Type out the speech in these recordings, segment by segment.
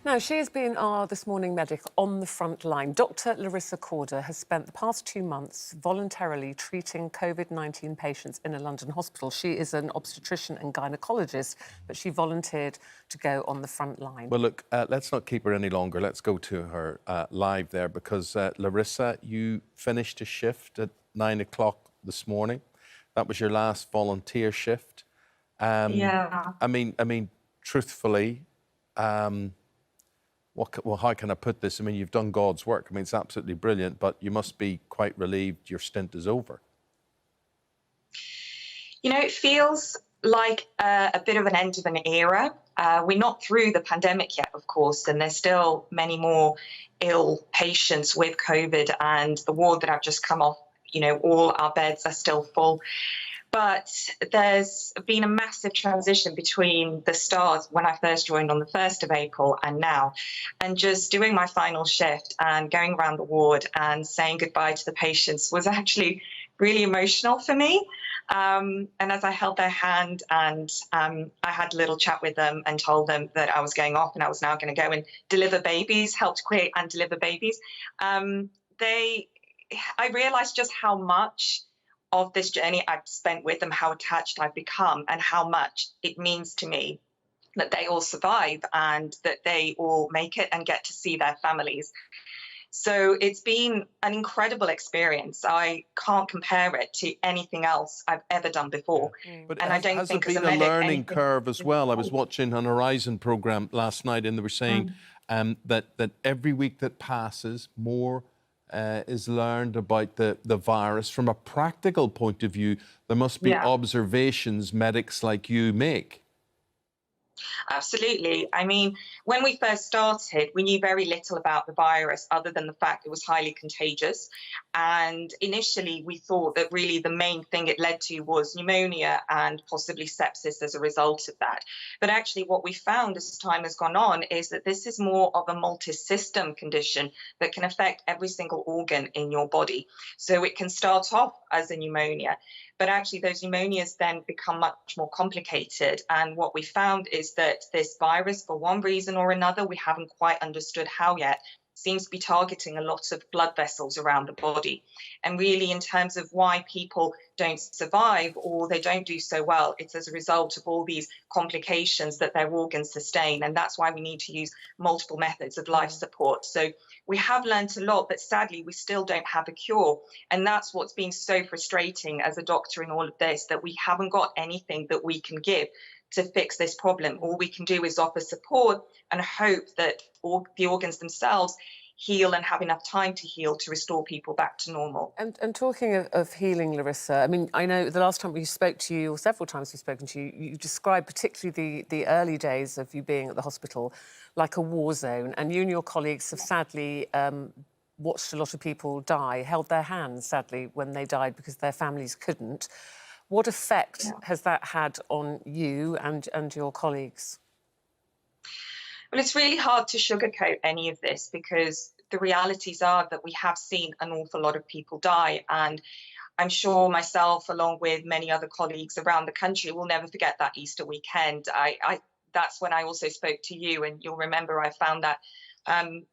Now, she has been our This Morning medic on the front line. Dr Larisa has spent the past 2 months voluntarily treating COVID-19 patients in a London hospital. She is an obstetrician and gynaecologist, but she volunteered to go on the front line. Well, look, let's not keep her any longer. Let's go to her live there because, Larisa, you finished a shift at 9 o'clock this morning. That was your last volunteer shift. Yeah. I mean, truthfully, well, how can I put this? I mean, you've done God's work. I mean, it's absolutely brilliant, but you must be quite relieved your stint is over. You know, it feels like a bit of an end of an era. We're not through the pandemic yet, of course, and there's still many more ill patients with COVID, and the ward that I've just come off, you know, all our beds are still full. But there's been a massive transition between the start when I first joined on the 1st of April and now. And just doing my final shift and going around the ward and saying goodbye to the patients was actually really emotional for me. And as I held their hand and I had a little chat with them and told them that I was going off and I was now going to go and deliver babies, helped create and deliver babies, I realised just how much of this journey I've spent with them, how attached I've become, and how much it means to me that they all survive and that they all make it and get to see their families. So it's been an incredible experience. I can't compare it to anything else I've ever done before. But and has it been a learning curve as well? I was watching an Horizon programme last night and they were saying that every week that passes, more is learned about the virus. From a practical point of view, there must be observations medics like you make. Absolutely. I mean, when we first started, we knew very little about the virus other than the fact it was highly contagious. And initially, we thought that really the main thing it led to was pneumonia and possibly sepsis as a result of that. But actually, what we found as time has gone on is that this is more of a multi-system condition that can affect every single organ in your body. So it can start off as a pneumonia, but actually those pneumonias then become much more complicated. And what we found is that this virus, for one reason or another, we haven't quite understood how yet, seems to be targeting a lot of blood vessels around the body. And really, in terms of why people don't survive or they don't do so well, it's as a result of all these complications that their organs sustain. And that's why we need to use multiple methods of life support. So we have learned a lot, but sadly, we still don't have a cure. And that's what's been so frustrating as a doctor in all of this, that we haven't got anything that we can give to fix this problem. All we can do is offer support and hope that all the organs themselves heal and have enough time to heal to restore people back to normal. And talking of healing, Larisa, I mean, I know the last time we spoke to you, or several times we've spoken to you, you described particularly the early days of you being at the hospital like a war zone, and you and your colleagues have sadly watched a lot of people die, held their hands, sadly, when they died because their families couldn't. What effect has that had on you and your colleagues? Well, it's really hard to sugarcoat any of this because the realities are that we have seen an awful lot of people die. And I'm sure myself, along with many other colleagues around the country, will never forget that Easter weekend. That's when I also spoke to you, and you'll remember I found that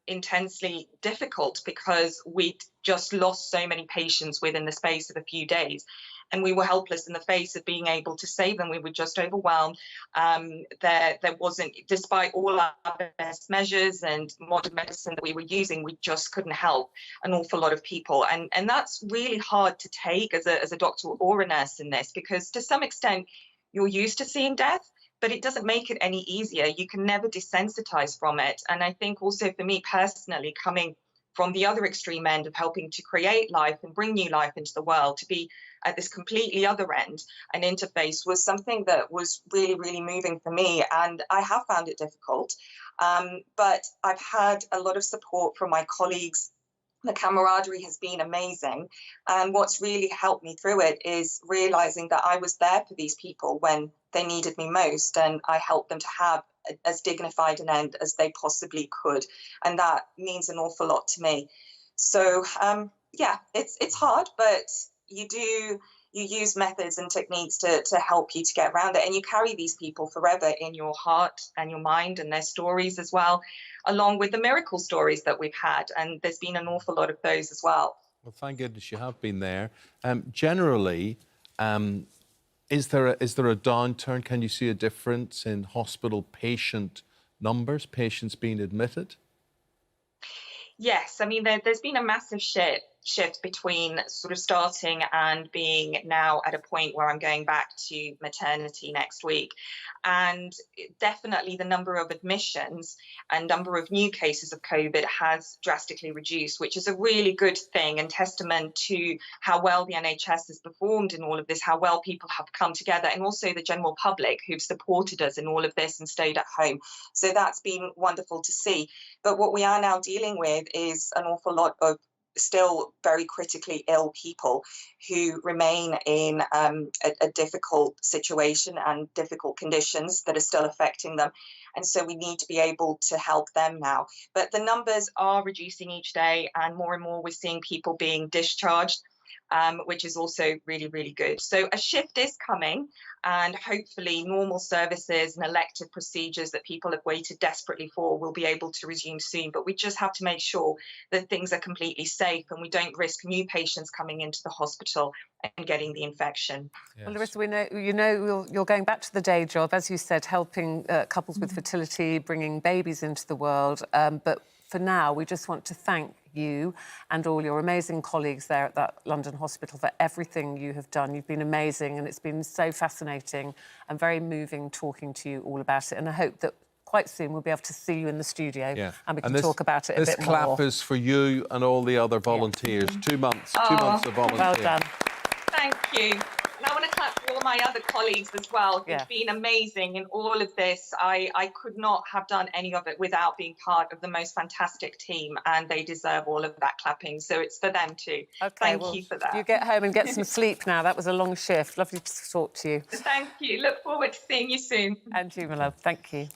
intensely difficult because we'd just lost so many patients within the space of a few days. And we were helpless in the face of being able to save them. We were just overwhelmed. There wasn't, despite all our best measures and modern medicine that we were using, we just couldn't help an awful lot of people. And that's really hard to take as a doctor or a nurse in this, because to some extent, you're used to seeing death, but it doesn't make it any easier. You can never desensitize from it. And I think also for me personally, coming from the other extreme end of helping to create life and bring new life into the world, to be at this completely other end and interface was something that was really, really moving for me. And I have found it difficult, but I've had a lot of support from my colleagues. The camaraderie has been amazing. And what's really helped me through it is realizing that I was there for these people when they needed me most, and I helped them to have as dignified an end as they possibly could. And that means an awful lot to me. So, yeah, it's hard, but you you use methods and techniques to help you to get around it. And you carry these people forever in your heart and your mind, and their stories as well, along with the miracle stories that we've had. And there's been an awful lot of those as well. Well, thank goodness you have been there. Generally, is there a downturn? Can you see a difference in hospital patient numbers, patients being admitted? Yes, I mean, there's been a massive shift between sort of starting and being now at a point where I'm going back to maternity next week. And definitely the number of admissions and number of new cases of COVID has drastically reduced, which is a really good thing and testament to how well the NHS has performed in all of this, how well people have come together, and also the general public who've supported us in all of this and stayed at home. So that's been wonderful to see. But what we are now dealing with is an awful lot of still very critically ill people who remain in a difficult situation and difficult conditions that are still affecting them. And so we need to be able to help them now. But the numbers are reducing each day, and more we're seeing people being discharged, which is also really, really good. So a shift is coming, and hopefully normal services and elective procedures that people have waited desperately for will be able to resume soon. But we just have to make sure that things are completely safe and we don't risk new patients coming into the hospital and getting the infection. Yes. Well, Larisa, we know you're going back to the day job, as you said, helping couples with fertility, bringing babies into the world. But for now, we just want to thank you and all your amazing colleagues there at that London hospital for everything you have done. You've been amazing, and it's been so fascinating and very moving talking to you all about it. And I hope that quite soon we'll be able to see you in the studio and we can talk about it a bit more. This clap is for you and all the other volunteers. 2 months, 2 months of volunteering. Well done. Thank you. And I want to clap for all my other colleagues as well who've been amazing in all of this. I could not have done any of it without being part of the most fantastic team, and they deserve all of that clapping. So it's for them too. Okay, Thank you for that. You get home and get some sleep now. That was a long shift. Lovely to talk to you. Thank you. Look forward to seeing you soon. And you, my love. Thank you.